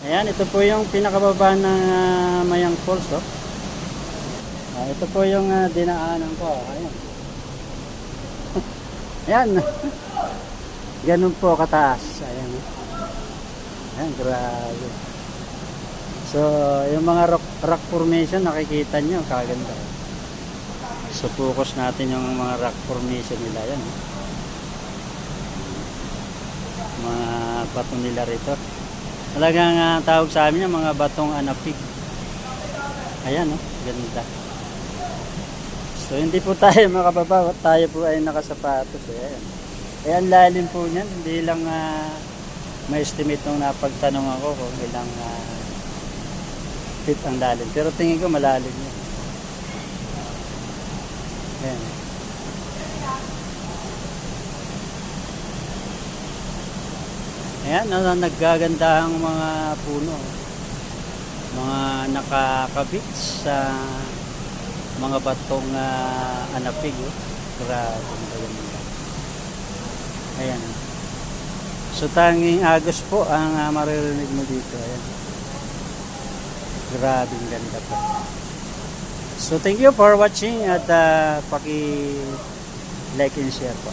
Ayan, ito po yung pinakababa ng Mayang Falls, oh. Ito po yung dinaanan ko. Ayan. Ayan. Ganun po kataas. Ayan. Ayan, grabe. So, yung mga rock formation, nakikita nyo, kaganda. So, focus natin yung mga rock formation nila. Ayan. Mga bato nila rito. Talagang tawag sa amin yung mga batong anapig. Ayan, oh, ganda. So, hindi po tayo makababa. Tayo po ay nakasapatos. Ayan. Ayan, lalim po niyan. Hindi lang ma-estimate nung napagtanong ako kung ilang feet ang lalim. Pero tingin ko malalim yan. Ayan. Ayan, naggaganda ang mga puno. Mga nakakabit sa mga batong anapig. Grabe. Ayan. So tanging agos po ang maririnig mo dito. Ayan. Grabing ganda po. So thank you for watching at paki-like and share po.